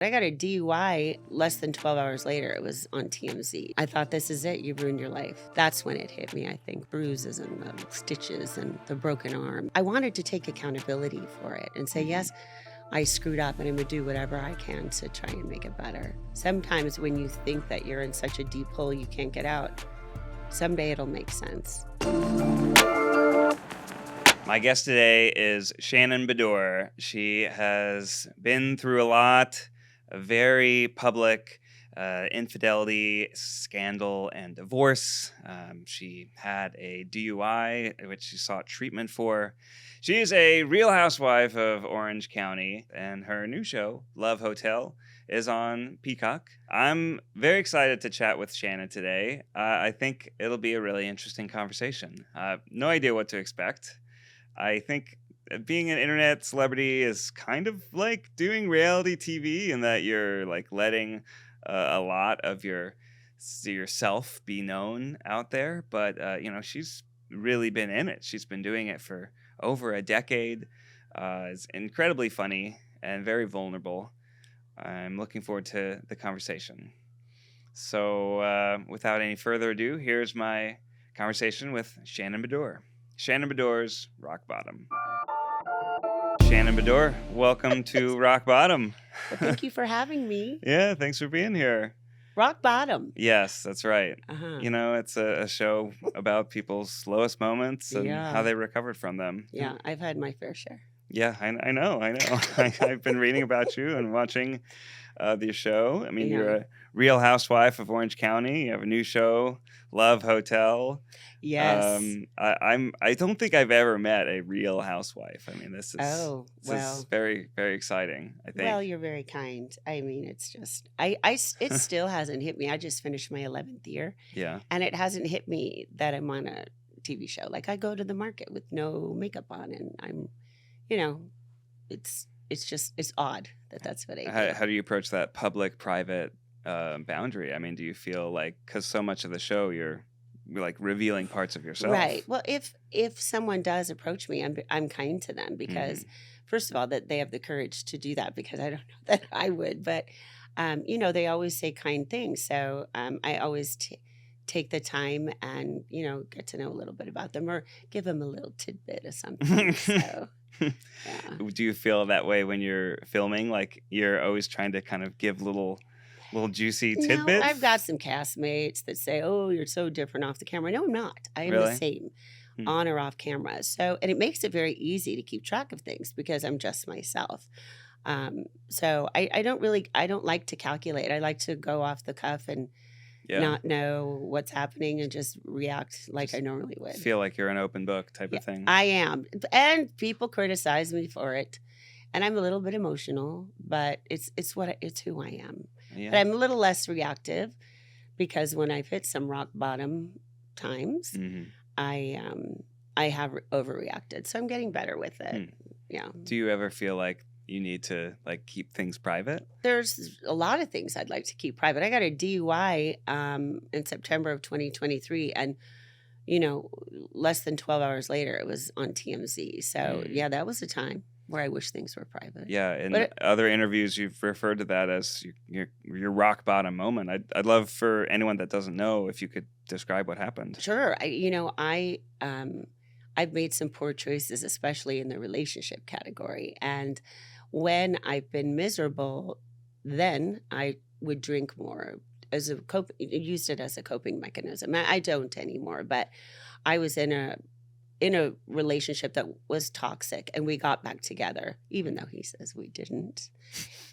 I got a DUI less than 12 hours later. It was on TMZ. I thought, this is it. You've ruined your life. That's when it hit me, I think. Bruises and the stitches and the broken arm. I wanted to take accountability for it and say, yes, I screwed up and I'm going to do whatever I can to try and make it better. Sometimes when you think that you're in such a deep hole you can't get out, someday it'll make sense. My guest today is Shannon Beador. She has been through a lot, a very public infidelity scandal and divorce. She had a DUI, which she sought treatment for. She is a real housewife of Orange County, and her new show, Love Hotel, is on Peacock. I'm very excited to chat with Shannon today. I think it'll be a really interesting conversation. No idea what to expect. I think being an internet celebrity is kind of like doing reality TV in that you're like letting a lot of yourself be known out there. But, she's really been in it. She's been doing it for over a decade. It's incredibly funny and very vulnerable. I'm looking forward to the conversation. So without any further ado, here's my conversation with Shannon Beador. Shannon Beador's Rock Bottom. Shannon Beador, welcome to Rock Bottom. Well, thank you for having me. Yeah, thanks for being here. Rock Bottom. Yes, that's right. Uh-huh. It's a show about people's lowest moments and how they recovered from them. Yeah, I've had my fair share. Yeah, I know. I've been reading about you and watching the show. I mean, you're a real housewife of Orange County. You have a new show, Love Hotel. Yes. I don't think I've ever met a real housewife. I mean, this is very, very exciting, I think. Well, you're very kind. I mean, it's just, it still hasn't hit me. I just finished my 11th year. Yeah. And it hasn't hit me that I'm on a TV show. Like, I go to the market with no makeup on and I'm, it's odd that that's what I do. How do you approach that public-private boundary? I mean, do you feel like, because so much of the show you're like revealing parts of yourself, right? Well, if someone does approach me, I'm kind to them because, first of all, that they have the courage to do that, because I don't know that I would, but they always say kind things, so I always take the time and get to know a little bit about them or give them a little tidbit of something. So. Yeah. Do you feel that way when you're filming? Like you're always trying to kind of give little juicy tidbits? No, I've got some castmates that say, "Oh, you're so different off the camera." No, I'm not. I am the same on or off camera. So, and it makes it very easy to keep track of things because I'm just myself. So I don't like to calculate. I like to go off the cuff and not know what's happening and just react like I normally would. Feel like you're an open book type of thing. I am. And people criticize me for it. And I'm a little bit emotional, but it's who I am. Yeah. But I'm a little less reactive because when I've hit some rock bottom times, I have overreacted. So I'm getting better with it. Yeah. Do you ever feel like you need to like keep things private? There's a lot of things I'd like to keep private. I got a DUI in September of 2023, and less than 12 hours later, it was on TMZ. So yeah, that was a time where I wish things were private. Yeah, in other interviews, you've referred to that as your rock bottom moment. I'd love for anyone that doesn't know if you could describe what happened. Sure. I've made some poor choices, especially in the relationship category, and when I've been miserable, then I would drink more used it as a coping mechanism. I don't anymore, but I was in a relationship that was toxic, and we got back together, even though he says we didn't.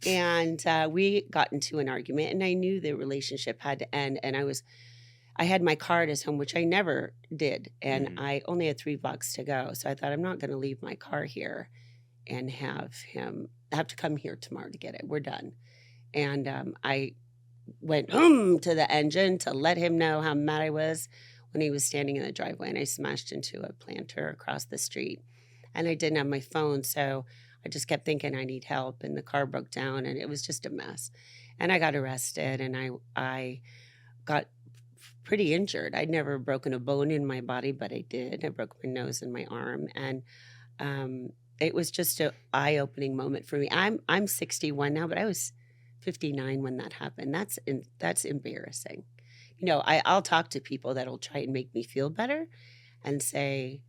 And we got into an argument, and I knew the relationship had to end. And I had my car at his home, which I never did, and I only had 3 blocks to go. So I thought, I'm not going to leave my car here and have to come here tomorrow to get it. We're done. And I went to the engine to let him know how mad I was when he was standing in the driveway, and I smashed into a planter across the street. And I didn't have my phone, so I just kept thinking I need help, and the car broke down, and it was just a mess. And I got arrested, and I got pretty injured. I'd never broken a bone in my body, but I did. I broke my nose and my arm, and it was just an eye-opening moment for me. I'm 61 now, but I was 59 when that happened. That's embarrassing. I'll talk to people that'll try and make me feel better and say,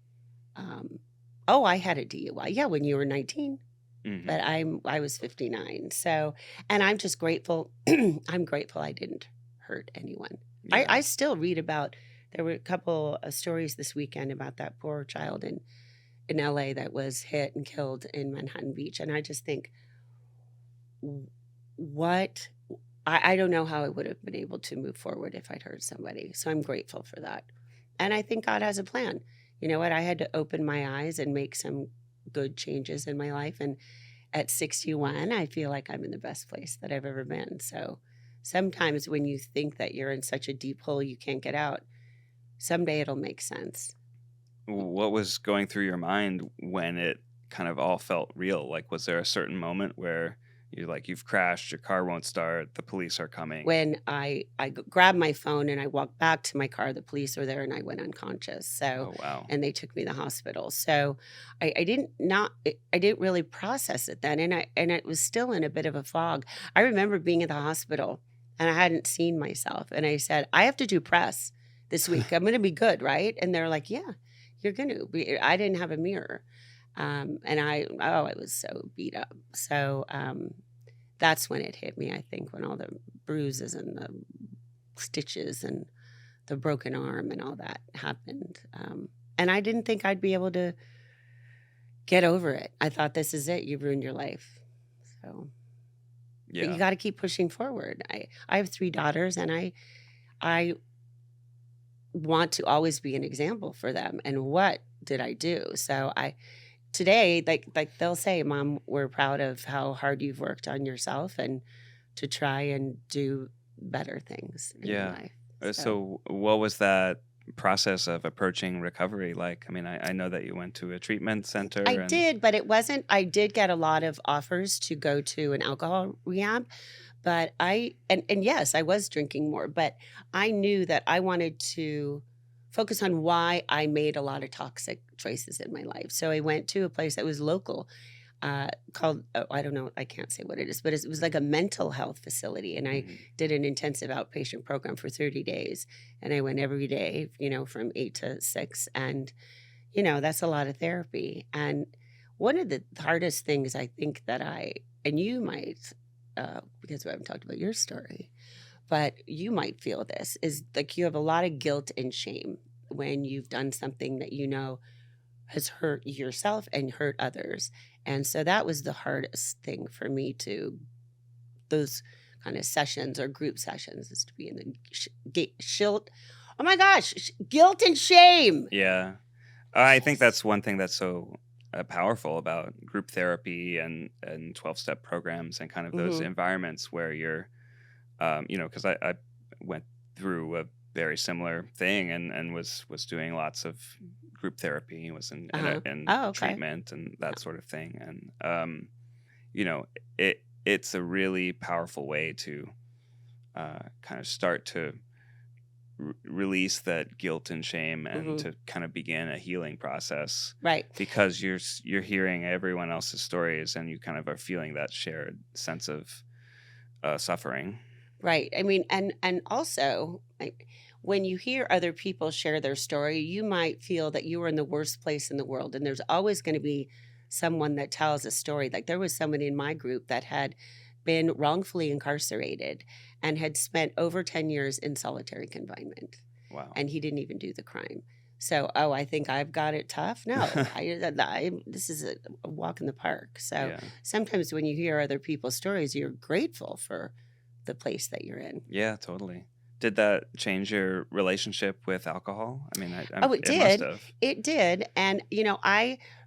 um, "Oh, I had a DUI." Yeah, when you were 19, Hmm. but I was 59. So, and I'm just grateful. I'm grateful I didn't hurt anyone. I Yeah. still read about. There were a couple of stories this weekend about that poor child in LA that was hit and killed in Manhattan Beach, and I just think, what I don't know how I would have been able to move forward if I'd hurt somebody. So I'm grateful for that. And I think God has a plan. You know what? I had to open my eyes and make some good changes in my life. And at 61, I feel like I'm in the best place that I've ever been. So sometimes when you think that you're in such a deep hole you can't get out, someday it'll make sense. What was going through your mind when it kind of all felt real? Like, was there a certain moment where you've crashed, your car won't start, the police are coming? When I grabbed my phone and I walked back to my car, the police were there and I went unconscious. So, Oh, wow. and they took me to the hospital. So, I didn't really process it then, and it was still in a bit of a fog. I remember being at the hospital and I hadn't seen myself, and I said, "I have to do press this week. I'm going to be good, right?" And they're like, "Yeah, you're going to be." I didn't have a mirror, and I was so beat up. So. That's when it hit me, I think, when all the bruises and the stitches and the broken arm and all that happened. And I didn't think I'd be able to get over it. I thought, this is it. You've ruined your life. So, but you Yeah. got to keep pushing forward. I have 3 daughters, and I want to always be an example for them. And what did I do? So today, like they'll say, "Mom, we're proud of how hard you've worked on yourself and to try and do better things in your Yeah. life." So So, what was that process of approaching recovery like? I mean, I know that you went to a treatment I center and did, but it wasn't. I did get a lot of offers to go to an alcohol rehab, but and yes, I was drinking more, but I knew that I wanted to focus on why I made a lot of toxic choices in my life. So I went to a place that was local, called, I don't know, I can't say what it is, but it was like a mental health facility. And I Mhm. did an intensive outpatient program for 30 days. And I went every day, from 8 to 6. And, that's a lot of therapy. And one of the hardest things I think and you might, because we haven't talked about your story, but you might feel this, is like you have a lot of guilt and shame when you've done something that has hurt yourself and hurt others. And so that was the hardest thing for me to those kind of sessions or group sessions, is to be in the shilt. Oh my gosh, guilt and shame. Yeah. I think Yes. that's one thing that's so powerful about group therapy and 12-step programs and kind of those Hmm. environments where you're, because I went through a very similar thing and was doing lots of group therapy, was Uh-huh. in Oh, okay. treatment and that sort of thing. And, you know, it's a really powerful way to kind of start to release that guilt and shame and Hmm. to kind of begin a healing process Right. because you're hearing everyone else's stories and you kind of are feeling that shared sense of suffering. Right. I mean, and also, like, when you hear other people share their story, you might feel that you were in the worst place in the world, and there's always going to be someone that tells a story. Like, there was someone in my group that had been wrongfully incarcerated and had spent over 10 years in solitary confinement, Wow. and he didn't even do the crime. So, oh, I think I've got it tough. No, this is a walk in the park. So Yeah. sometimes when you hear other people's stories, you're grateful for the place that you're in. Yeah, totally. Did that change your relationship with alcohol? I mean, Oh, it it must did. have. It did. And,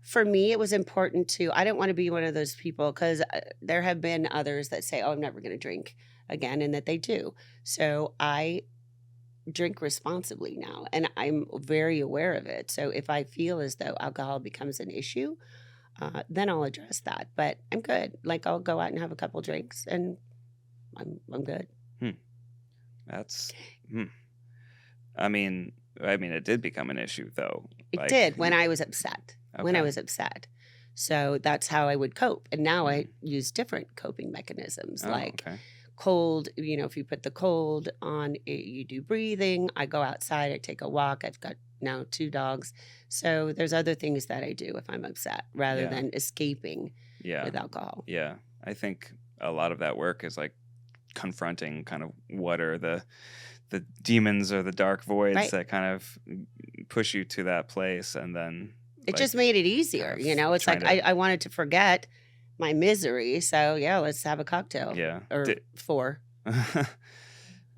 for me, it was important I didn't want to be one of those people, because there have been others that say, "Oh, I'm never going to drink again," and that they do. So I drink responsibly now, and I'm very aware of it. So if I feel as though alcohol becomes an issue, then I'll address that. But I'm good. Like, I'll go out and have a couple drinks, and I'm good. Hmm. That's hmm. I mean, it did become an issue though. It Like, did when I was upset. When I okay. was upset. So that's how I would cope. And now I use different coping mechanisms, Oh, like okay. cold. If you put the cold on, you do breathing. I go outside, I take a walk. I've got now 2 dogs. So there's other things that I do if I'm upset rather Yeah. than escaping Yeah. with alcohol. Yeah. I think a lot of that work is like confronting kind of what are the demons or the dark voids Right. that kind of push you to that place, and then It like just made it easier. kind of It's like trying to I wanted to forget my misery. So yeah, let's have a cocktail yeah. or 4.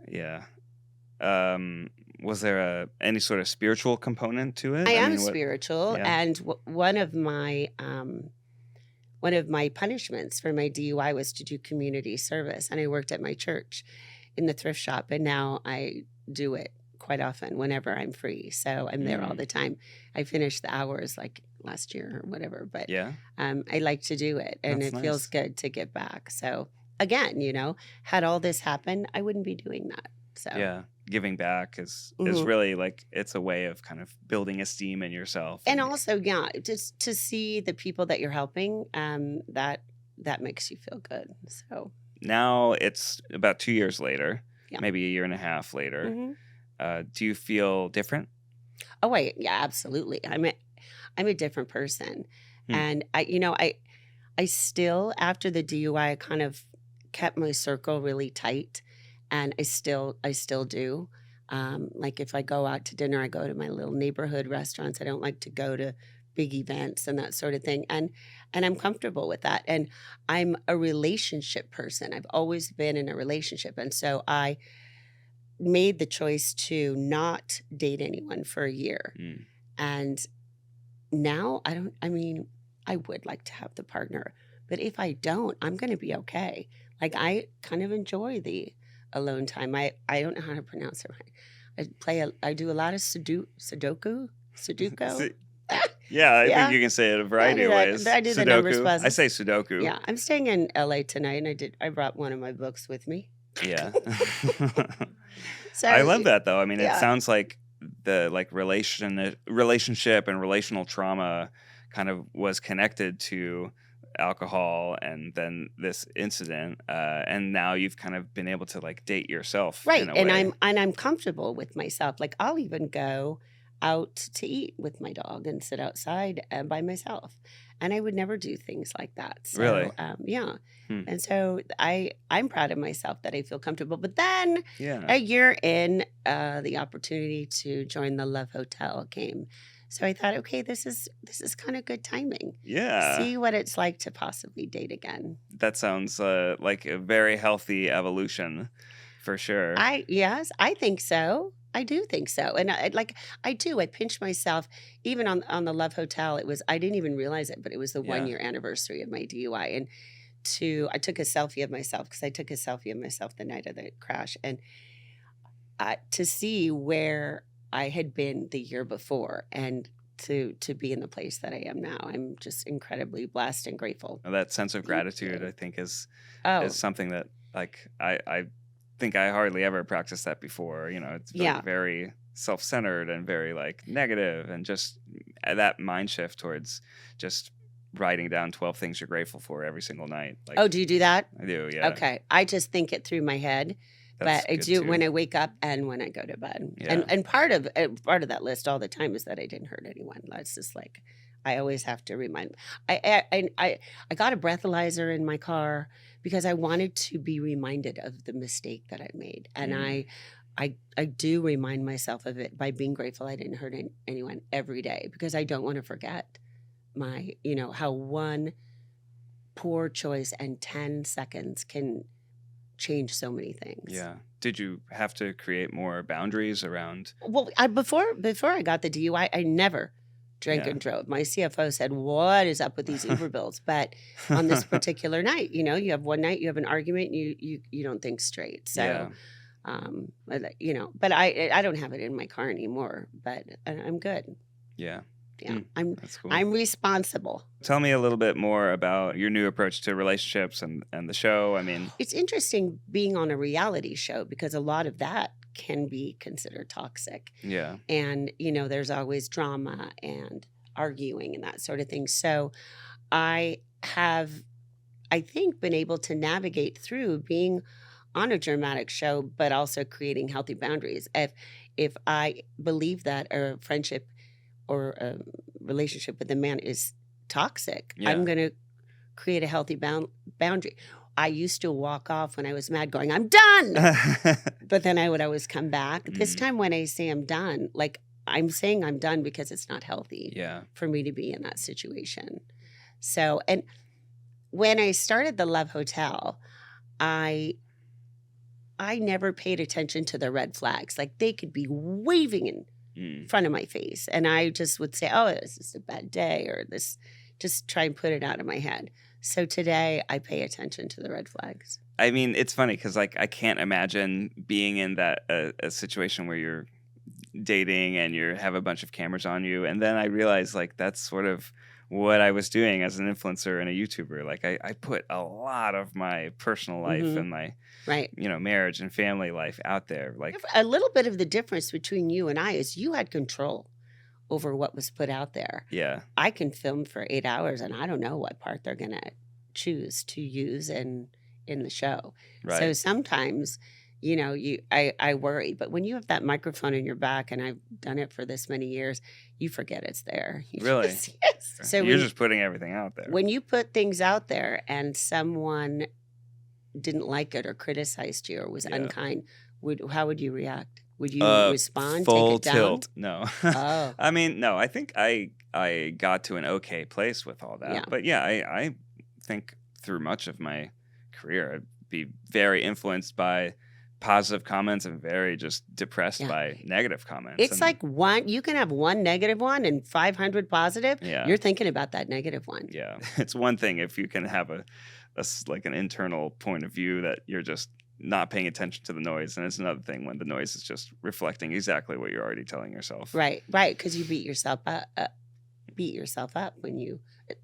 Yeah. Was there any sort of spiritual component to it? I I am mean, what? spiritual, Yeah. and one of my punishments for my DUI was to do community service, and I worked at my church in the thrift shop, and now I do it quite often whenever I'm free. So I'm there all the time. I finished the hours like last year or whatever, but Yeah. I like to do it, and That's it feels nice. good to give back. So again, had all this happen, I wouldn't be doing that. So Yeah. Giving back is Mhm. really like it's a way of kind of building esteem in yourself. And also, yeah, just to see the people that you're helping, that makes you feel good. So Now it's about 2 years later, yeah. maybe a year and a half later. Mhm. Do you feel different? Oh, wait, yeah, absolutely. I'm a different person, Hmm. and I still, after the DUI, I kind of kept my circle really tight, and I still do. Like if I go out to dinner, I go to my little neighborhood restaurants. I don't like to go to big events and that sort of thing, and I'm comfortable with that. And I'm a relationship person. I've always been in a relationship, and so I made the choice to not date anyone for a year. Mm. And now I mean, I would like to have the partner, but if I don't, I'm going to be okay. Like I kind of enjoy the alone time. I don't know how to pronounce it right. I do a lot of Sudoku. Yeah, I think Yeah, you can say it a I variety do of that. ways. I do the numbers Sudoku. I puzzles. say Sudoku. Yeah, I'm staying in LA tonight, and I brought one of my books with me. Yeah. So I love that though. I mean, it yeah. sounds like the relationship and relational trauma kind of was connected to alcohol and then this incident, and now you've kind of been able to like date yourself Right, in a and way. I'm comfortable with myself. Like I'll even go out to eat with my dog and sit outside by myself, and I would never do things like that. Really? So yeah, Hmm. and so I'm proud of myself that I feel comfortable. But then Yeah. a year in, the opportunity to join the Love Hotel came. So I thought, okay, this is kind of good timing. Yeah. See what it's like to possibly date again. That sounds like a very healthy evolution for sure. Yes, I think so. I do think so, and I do. I pinch myself even on the Love Hotel. I didn't even realize it, but it was the Yeah. 1-year anniversary of my DUI, and I took a selfie of myself because I took a selfie of myself the night of the crash, and to see where I had been the year before, and to be in the place that I am now, I'm just incredibly blessed and grateful. That sense of Thank gratitude, you. I think, is Oh, something that like I think I hardly ever practiced that before. It's yeah. like very self-centered and very like negative, and just that mind shift towards just writing down 12 things you're grateful for every single night. Like Oh, do you do that? I do, yeah. Okay. I just think it through my head, That's but I good do too. when I wake up and when I go to bed. Yeah. And part of that list all the time is that I didn't hurt anyone. That's just like I always have to remind. I got a breathalyzer in my car because I wanted to be reminded of the mistake that I made, and Mm. I do remind myself of it by being grateful I didn't hurt anyone every day, because I don't want to forget how one poor choice and 10 seconds can change so many things. Yeah. Did you have to create more boundaries around? Well, before I got the DUI, I never drank Yeah. and drove. My CFO said, "What is up with these Uber bills?" But on this particular night, you have one night, you have an argument, and you don't think straight. So, Yeah. but I don't have it in my car anymore. But I'm good. Yeah. Yeah, That's cool. I'm responsible. Tell me a little bit more about your new approach to relationships and the show. I mean, It's interesting being on a reality show because a lot of that can be considered toxic. yeah. And, there's always drama and arguing and that sort of thing. So I have, I think, been able to navigate through being on a dramatic show, but also creating healthy boundaries. If I believe that a friendship or a relationship with a man is toxic, I'm Yeah. going to create a healthy boundary. I used to walk off when I was mad going, I'm done. But then I would always come back. This Mm, time when I say I'm done, like I'm saying I'm done because it's not healthy yeah. for me to be in that situation. So, and when I started the Love Hotel, I never paid attention to the red flags. Like they could be waving in Mm. front of my face. And I just would say, oh, this is a bad day, or this, just try and put it out of my head. So today I pay attention to the red flags. I mean, it's funny because like I can't imagine being in that a situation where you're dating and you have a bunch of cameras on you, and then I realized like that's sort of what I was doing as an influencer and a YouTuber. Like I put a lot of my personal life Mhm. and my Right. marriage and family life out there. Like A little bit of the difference between you and I is you had control over what was put out there. yeah, I can film for 8 hours and I don't know what part they're going to choose to use in the show. So right. sometimes, I worry, but when you have that microphone in your back, and I've done it for this many years, you forget it's there. You Really? yes. So You're just putting everything out there. when you put things out there and someone didn't like it or criticized you or was Yeah. unkind, how would you react? Would you respond, Full take it down? tilt. No. Oh, I mean, no. I think I got to an okay place with all that. Yeah. But yeah, I think through much of my career, I'd be very influenced by positive comments and very just depressed Yeah. by negative comments. it's And like you can have one negative one and 500 positive. yeah, You're thinking about that negative one. yeah. It's one thing if you can have like an internal point of view that you're just not paying attention to the noise, and it's another thing when the noise is just reflecting exactly what you're already telling yourself. Right, because you beat yourself up when you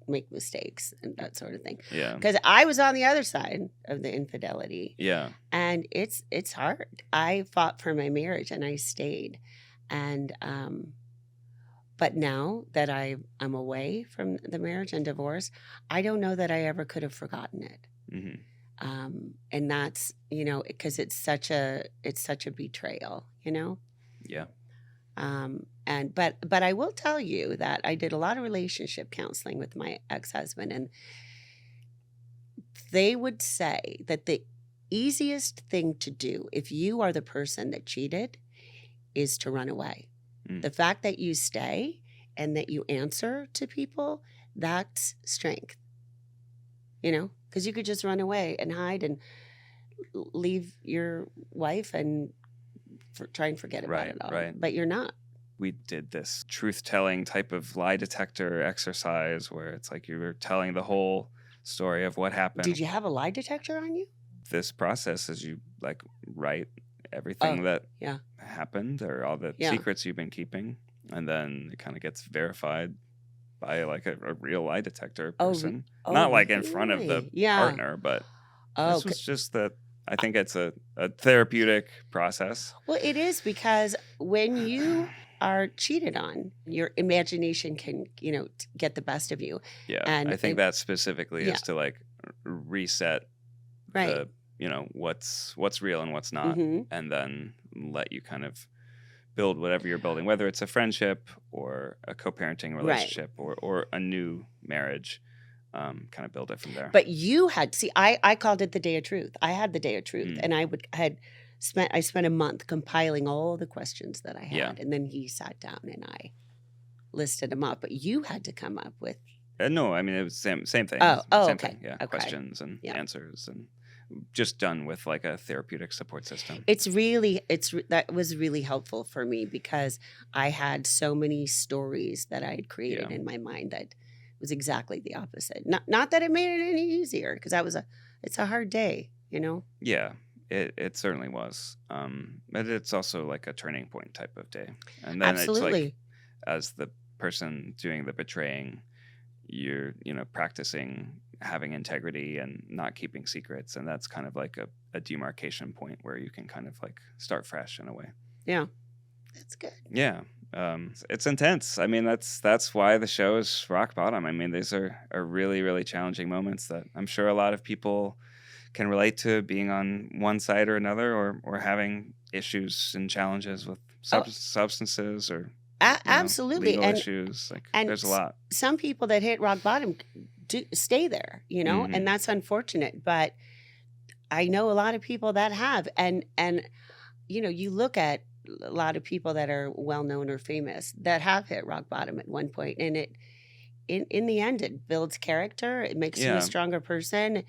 make mistakes and that sort of thing. Yeah. Because I was on the other side of the infidelity, Yeah. and it's hard. I fought for my marriage and I stayed, and but now that I'm away from the marriage and divorce, I don't know that I ever could have forgotten it. hmm And that's because it's such a betrayal. Yeah. But I will tell you that I did a lot of relationship counseling with my ex-husband, and they would say that the easiest thing to do if you are the person that cheated is to run away. Mm. The fact that you stay and that you answer to people, that's strength. Because you could just run away and hide and leave your wife and try and forget about Right, it all. right. But you're not. We did this truth-telling type of lie detector exercise where it's like you were telling the whole story of what happened. Did you have a lie detector on you? This process is you like write everything that yeah. happened or all the Yeah. secrets you've been keeping, and then it kind of gets verified by like a real lie detector person. Not like in front of the really? partner, but Oh, this was just that. I think it's a therapeutic process. well, it is, because when you are cheated on, your imagination can, get the best of you. Yeah, And I think it- that specifically yeah. is to like reset Right. the what's real and what's not, Mhm. and then let you kind of build whatever you're building, whether it's a friendship or a co-parenting relationship or a new marriage. Kind of build it from there. But you had, I called it the day of truth. I had the day of truth, Mm. and I spent a month compiling all the questions that I had, Yeah. and then he sat down and I listed them up. But you had to come up with. No, I mean it was same thing. Oh, same okay. thing. Yeah, Okay. questions and Yeah. answers, and just done with like a therapeutic support system. That was really helpful for me, because I had so many stories that I had created Yeah. in my mind that was exactly the opposite. Not that it made it any easier, because it's a hard day, Yeah, it certainly was. But it's also like a turning point type of day, and then it's Absolutely. like as the person doing the betraying, you're practicing having integrity and not keeping secrets, and that's kind of like a demarcation point where you can kind of like start fresh in a way. Yeah. That's good. Yeah. It's intense. I mean, that's why the show is rock bottom. I mean, these are really, really challenging moments that I'm sure a lot of people can relate to, being on one side or another, or having issues and challenges with Oh, substances, or absolutely. legal issues. Like, And there's a lot. some people that hit rock bottom do stay there, Hmm. and that's unfortunate. But I know a lot of people that have, and you look at a lot of people that are well known or famous that have hit rock bottom at one point, and in the end, it builds character. It makes you a Yeah. stronger person.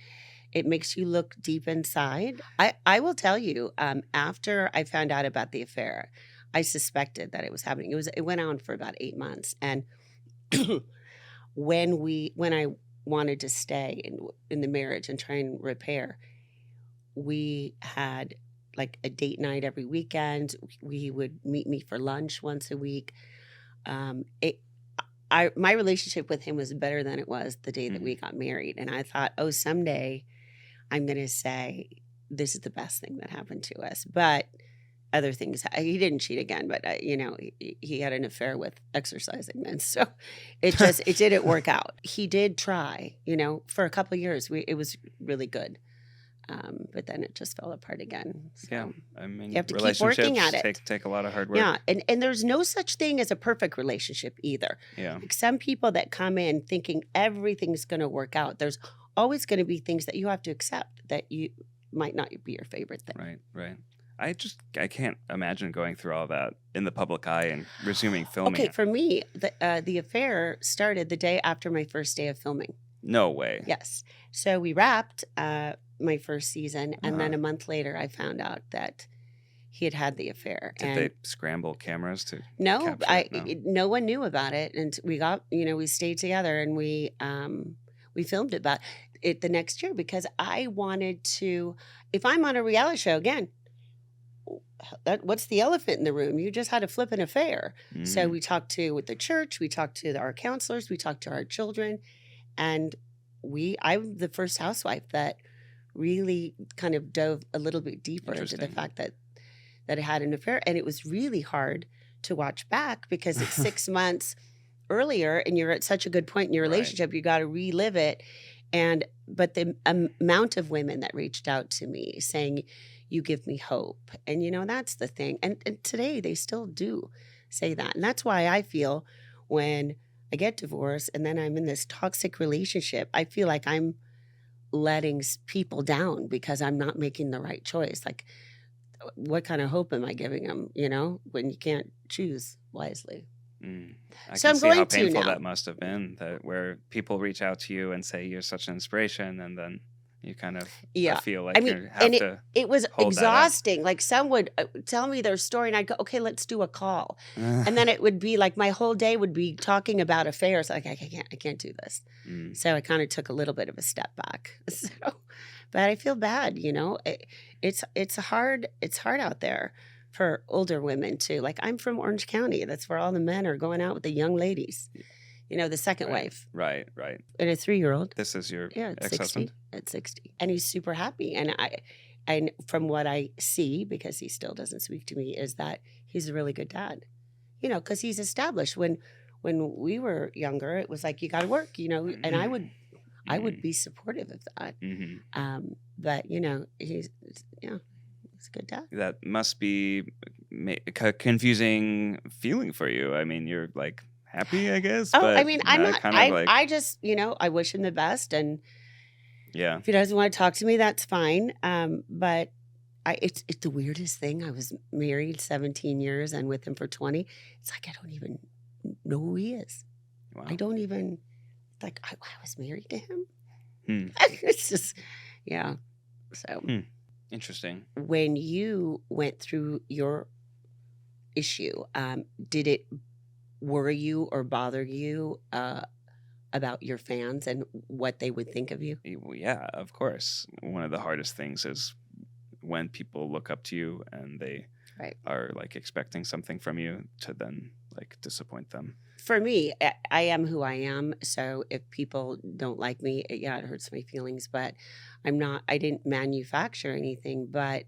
It makes you look deep inside. I will tell you, after I found out about the affair, I suspected that it was happening. It went on for about 8 months, and when I wanted to stay in the marriage and try and repair, we had like a date night every weekend. We would meet me for lunch once a week. It my relationship with him was better than it was the day that Hmm. we got married, and I thought, oh, someday I'm going to say this is the best thing that happened to us. But other things, he didn't cheat again, but he had an affair with exercising men, so it didn't work out. He did try, for a couple of years. It was really good, but then it just fell apart again. Yeah. So I mean, you have to keep working relationships at it. take a lot of hard work. Yeah, and there's no such thing as a perfect relationship either. Yeah. Like some people that come in thinking everything's going to work out, there's always going to be things that you have to accept that you might not be your favorite thing. Right. Right. I can't imagine going through all that in the public eye and resuming filming Okay, it. for me, the affair started the day after my first day of filming. No way. Yes. So we wrapped my first season, and then Uh-huh. a month later, I found out that he had the affair. Did And they scramble cameras to no, capture it? No. no one knew about it, and we got we stayed together, and we filmed it, but it the next year because I wanted to. If I'm on a reality show again, what's the elephant in the room? You just had a flippant affair. So Mm. we talked to with the church, we talked to our counselors, we talked to our children, and I'm the first housewife that really kind of dove a little bit deeper into the Interesting. fact that it had an affair, and it was really hard to watch back because it's 6 months earlier, and you're at such a good point in your Right. relationship, you got to relive it. But the amount of women that reached out to me saying, you give me hope. And, that's the thing. And today they still do say that. And that's why I feel when I get divorced and then I'm in this toxic relationship, I feel like I'm letting people down because I'm not making the right choice. Like, what kind of hope am I giving them, when you can't choose wisely? Mm. I So can I'm see how going to painful now. that must have been, where people reach out to you and say you're such an inspiration, and then you kind of Yeah. feel I like mean, you have and to it was hold that up. exhausting. Like some would tell me their story and I'd go, okay, let's do a call. And then it would be like my whole day would be talking about affairs. Like I can't do this. Mm. So I kind of took a little bit of a step back. So, but I feel bad, it's hard out there for older women too. Like I'm from Orange County. That's where all the men are going out with the young ladies. The second Right. wife Right. Right. and a 3-year-old. This is your Yeah, at 60. ex-husband? At 60. And he's super happy. And from what I see, because he still doesn't speak to me, is that he's a really good dad. Because he's established. When we were younger, it was like you got to work. And I would be supportive of that. Mm-hmm. But he's a good dad. That must be a confusing feeling for you. I mean, you're like happy, I guess. Oh, but I mean, I'm not. kind of like, I just I wish him the best, and yeah. if he doesn't want to talk to me, that's fine. But it's the weirdest thing. I was married 17 years and with him for 20. It's like I don't even know who he is. Wow. I don't even I was married to him. Hmm. It's just So Interesting. when you went through your issue, did it worry you or bother you about your fans and what they would think of you? Well, yeah, of course. One of the hardest things is when people look up to you and they Right. are like expecting something from you to then like disappoint them. For me, I am who I am. So if people don't like me, it hurts my feelings. But I didn't manufacture anything. But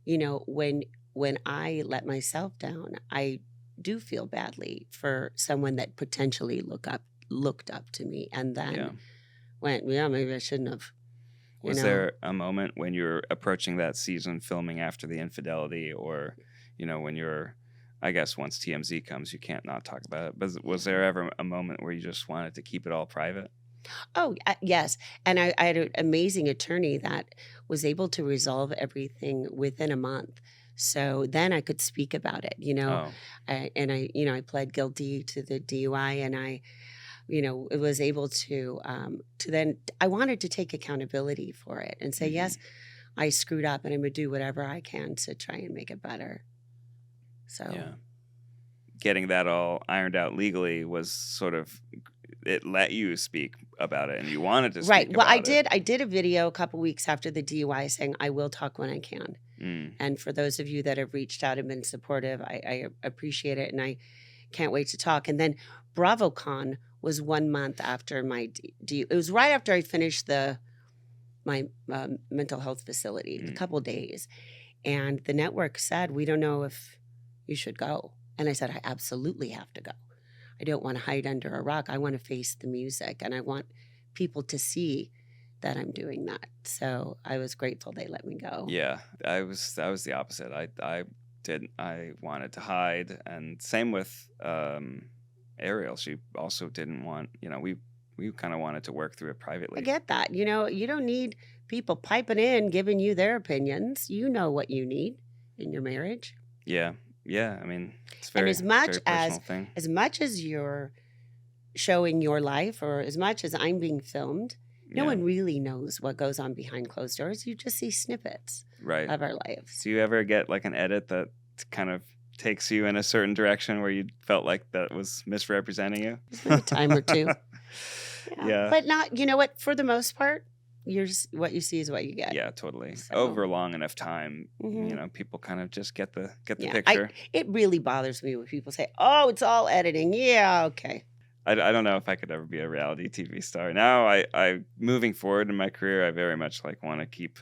when I let myself down, I do feel badly for someone that potentially looked up to me, and then Yeah. went, yeah, maybe I shouldn't have. Was there a moment when you were approaching that season filming after the infidelity, or, when you're, I guess once TMZ comes, you can't not talk about it, but was there ever a moment where you just wanted to keep it all private? Oh, yes. And I had an amazing attorney that was able to resolve everything within a month. So then I could speak about it, Oh, I pled guilty to the DUI, and it was able to then, I wanted to take accountability for it and say, yes, I screwed up, and I'm going to do whatever I can to try and make it better. So, yeah. Getting that all ironed out legally was sort of, it let you speak about it, and you wanted to right. speak Well, about it. I did a video a couple weeks after the DUI saying, I will talk when I can. And for those of you that have reached out and been supportive, I appreciate it, and I can't wait to talk. And then BravoCon was 1 month after my it was right after I finished my mental health facility, a couple days, and the network said, we don't know if you should go. And I said, I absolutely have to go. I don't want to hide under a rock. I want to face the music, and I want people to see that I'm doing that. So I was grateful they let me go. Yeah, I was the opposite. I wanted to hide, and same with Ariel. She also didn't want, we kind of wanted to work through it privately. I get that. You don't need people piping in, giving you their opinions. You know what you need in your marriage. Yeah. I mean, it's And very, as much very personal thing. as much as you're showing your life, or as much as I'm being filmed, no one really knows what goes on behind closed doors. You just see snippets Right. of our lives. Do you ever get like an edit that kind of takes you in a certain direction where you felt like that was misrepresenting you? A time or two. Yeah. But not, you know what? For the most part, what you see is what you get. Yeah, totally. So, over long enough time, people kind of just get the yeah, picture. It really bothers me when people say, "Oh, it's all editing." Yeah, okay. I don't know if I could ever be a reality TV star. Now, I moving forward in my career, I very much want to keep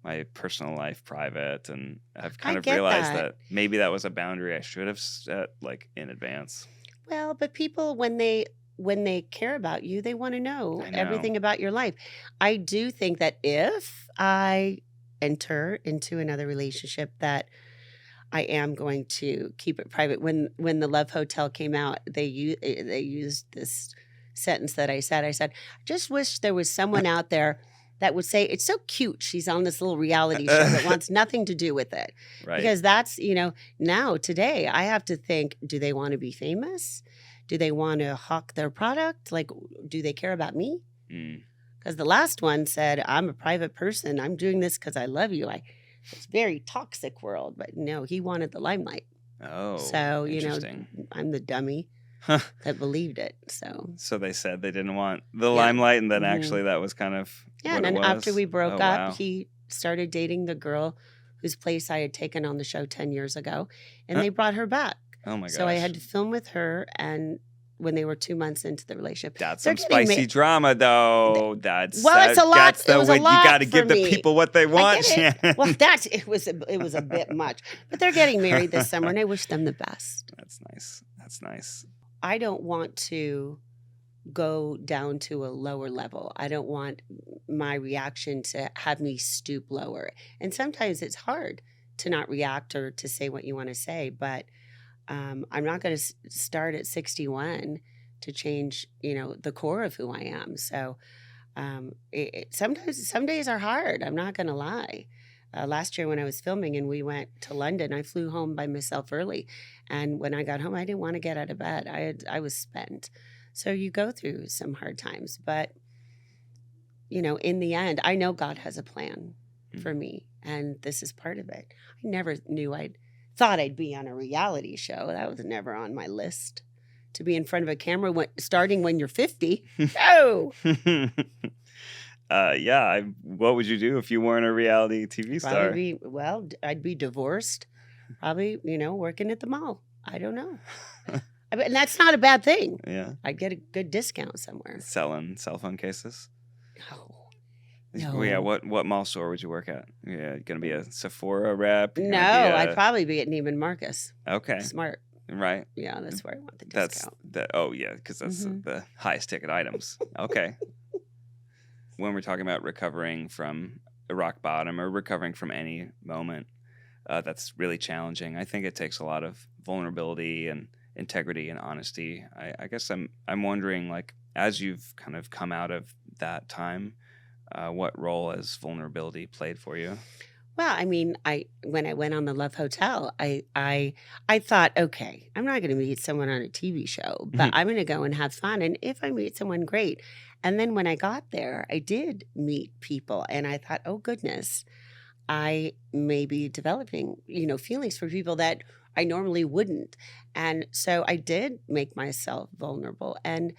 my personal life private, and I've kind of realized that maybe that was a boundary I should have set in advance. Well, but people, when they care about you, they want to know everything about your life. I do think that if I enter into another relationship, that I am going to keep it private. When the Love Hotel came out, they used this sentence that I said. I said, I just wish there was someone out there that would say, it's so cute she's on this little reality show that wants nothing to do with it. Right. Because that's, now today I have to think, do they want to be famous? Do they want to hawk their product? Do they care about me? Because the last one said, I'm a private person. I'm doing this because I love you. It's a very toxic world, but no, he wanted the limelight. Oh, so interesting. I'm the dummy that believed it. So they said they didn't want the limelight, and then actually that was kind of and then after we broke up, wow. He started dating the girl whose place I had taken on the show 10 years ago, and they brought her back. Oh my gosh! So I had to film with her, and when they were 2 months into the relationship. That's some spicy drama, though. It's a lot. It was a lot. You got to give the people what they want, Shannon. Well, it was a bit much. But they're getting married this summer, and I wish them the best. That's nice. I don't want to go down to a lower level. I don't want my reaction to have me stoop lower. And sometimes it's hard to not react or to say what you want to say, but I'm not going to start at 61 to change, the core of who I am. So sometimes some days are hard. I'm not going to lie. Last year when I was filming and we went to London, I flew home by myself early. And when I got home, I didn't want to get out of bed. I was spent. So you go through some hard times. But, in the end, I know God has a plan for me. And this is part of it. I never knew thought I'd be on a reality show. That was never on my list. To be in front of a camera starting when you're 50. No. What would you do if you weren't a reality TV star? I'd be divorced. Probably, working at the mall. I don't know. And that's not a bad thing. Yeah. I'd get a good discount somewhere. Selling cell phone cases? No. Yeah, what mall store would you work at? Yeah, going to be a Sephora rep? No, I'd probably be at Neiman Marcus. Okay. Smart. Right. Yeah, that's where I want the That's discount. oh yeah, because that's the highest ticket items. Okay. When we're talking about recovering from a rock bottom or recovering from any moment that's really challenging, I think it takes a lot of vulnerability and integrity and honesty. I guess I'm wondering, like, as you've kind of come out of that time, what role has vulnerability played for you? Well, I mean, when I went on the Love Hotel, I thought, okay, I'm not going to meet someone on a TV show, but Mhm. I'm going to go and have fun. And if I meet someone, great. And then when I got there, I did meet people, and I thought, oh goodness, I may be developing, feelings for people that I normally wouldn't. And so I did make myself vulnerable. And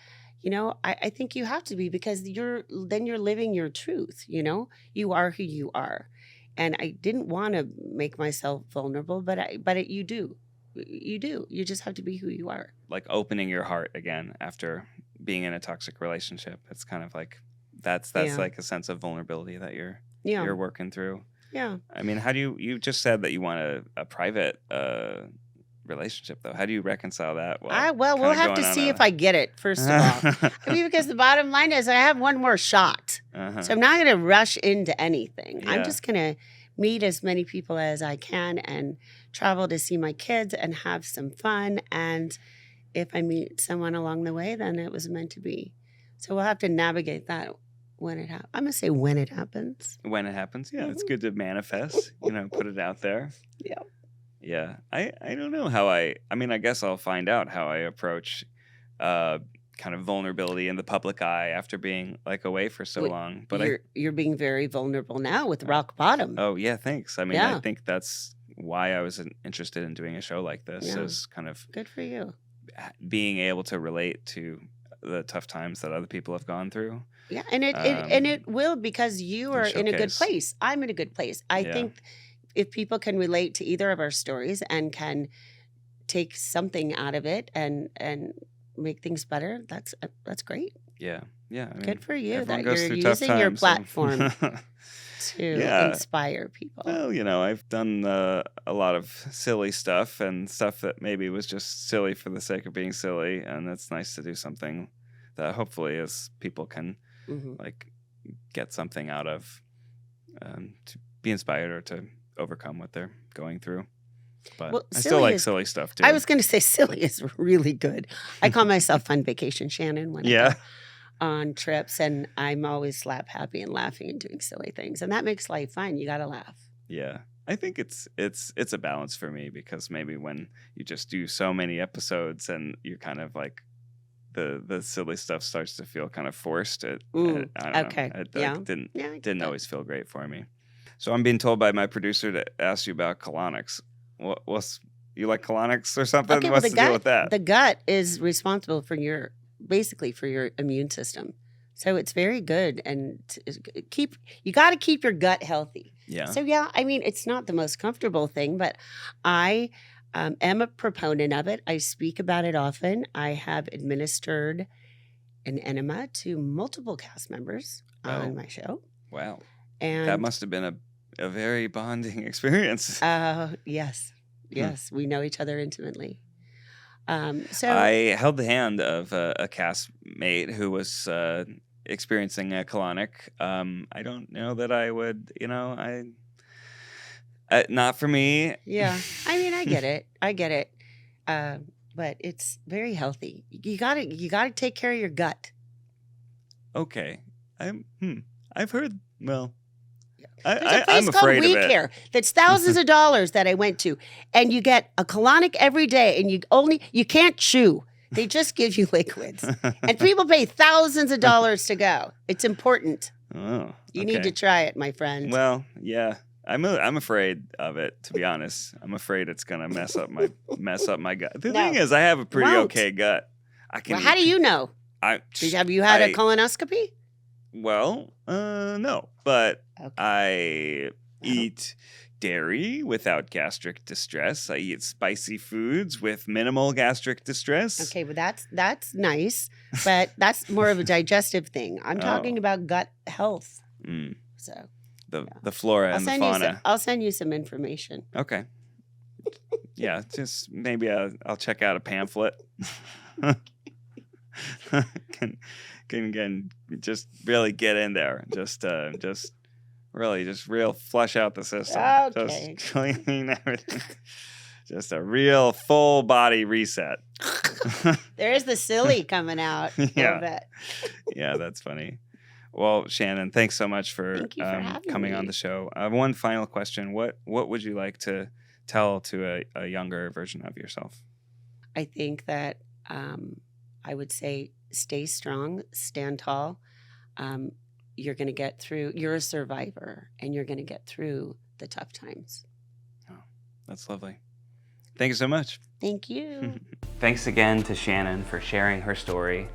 I think you have to be, because you're living your truth. You are who you are. And I didn't want to make myself vulnerable, but you do. You do. You just have to be who you are. Like opening your heart again after being in a toxic relationship. It's kind of like that's Yeah. like a sense of vulnerability that you're Yeah. working through. Yeah. I mean, how do you just said that you want a private relationship though? How do you reconcile that? Well, we'll have to see if I get it, first of all. I mean, because the bottom line is I have one more shot. So I'm not going to rush into anything. I'm Yeah. just going to meet as many people as I can and travel to see my kids and have some fun. And if I meet someone along the way, then it was meant to be. So we'll have to navigate that when it happens. I'm going to say when it happens. When it happens, yeah, it's good to manifest, put it out there. Yeah. Yeah. I don't know how I mean, I guess I'll find out how I approach kind of vulnerability in the public eye after being like away for so long. But you're being very vulnerable now with rock bottom. Oh yeah, thanks. I mean, Yeah. I think that's why I was interested in doing a show like this, Yeah. is kind of Good for you. being able to relate to the tough times that other people have gone through. Yeah, and it will, because you are in a good showcase. place. I'm in a good place. I Yeah. think if people can relate to either of our stories and can take something out of it and make things better, that's great. Yeah. Yeah. I mean, Good for you everyone that goes you're through tough using your times, so- platform to Yeah. inspire people. Well, I've done a lot of silly stuff and stuff that maybe was just silly for the sake of being silly, and it's nice to do something that hopefully is people can like get something out of, to be inspired or to overcome what they're going through. But Well, I still silly like is- silly stuff too. I was going to say silly is really good. I call myself Fun Vacation Shannon when I Yeah. go on trips, and I'm always slap happy and laughing and doing silly things, and that makes life fun. You got to laugh. Yeah. I think it's a balance for me, because maybe when you just do so many episodes and you're kind of like the silly stuff starts to feel kind of forced. I don't okay. know. It Yeah. didn't Yeah, I get didn't that. always feel great for me. So I'm being told by my producer to ask you about colonics. What's you like colonics or something? Okay, What's well, the deal with that? the gut is responsible for basically for your immune system. So it's very good, and you got to keep your gut healthy. Yeah. So yeah, I mean, it's not the most comfortable thing, but I am a proponent of it. I speak about it often. I have administered an enema to multiple cast members on my show. Wow. And That must have been a very bonding experience. yes, we know each other intimately. So I held the hand of a castmate who was experiencing a colonic. I don't know that I would, not for me. yeah, I mean, I get it. But it's very healthy. You gotta take care of your gut. Okay. I've heard, well, There's a I'm place called afraid We of it. Care that's thousands of dollars that I went to, and you get a colonic every day, and you can't chew. They just give you liquids, and people pay thousands of dollars to go. It's important. Oh, You need to okay. try it, my friend. Well, yeah. I'm afraid of it, to be honest. I'm afraid it's gonna mess up my gut. The thing is, I have a pretty Won't. okay gut. I can. Well, how do you know? Have you had a I- colonoscopy? Well, no, but Okay. I eat dairy without gastric distress. I eat spicy foods with minimal gastric distress. Okay, well that's nice, but that's more of a digestive thing. I'm talking about gut health. Mm, So the flora and the fauna. I'll send you some information. Okay. Yeah, just maybe I'll check out a pamphlet. can just really get in there. Just really just real flush out the system. Okay. Just cleaning everything. Just a real full body reset. There's the silly coming out a little bit. Yeah, that's funny. Well, Shannon, thanks so much for, Thank you for having coming on me. the show. One final question. What would you like to tell to a younger version of yourself? I think that I would say stay strong, stand tall. You're going to get through, you're a survivor, and you're going to get through the tough times. Oh, that's lovely. Thank you so much. Thank you. Thanks again to Shannon for sharing her story,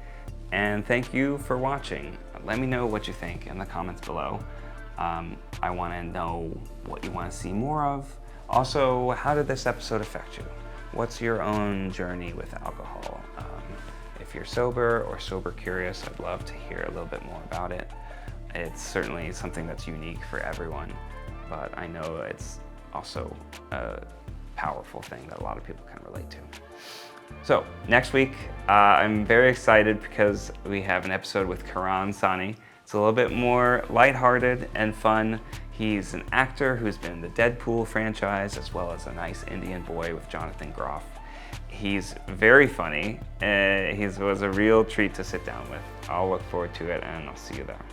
and thank you for watching. Let me know what you think in the comments below. I want to know what you want to see more of. Also, how did this episode affect you? What's your own journey with alcohol? If you're sober or sober curious, I'd love to hear a little bit more about it. It's certainly something that's unique for everyone, but I know it's also a powerful thing that a lot of people can relate to. So next week, I'm very excited because we have an episode with Karan Sani. It's a little bit more lighthearted and fun. He's an actor who's been in the Deadpool franchise, as well as a nice Indian boy with Jonathan Groff. He's very funny. He was a real treat to sit down with. I'll look forward to it, and I'll see you there.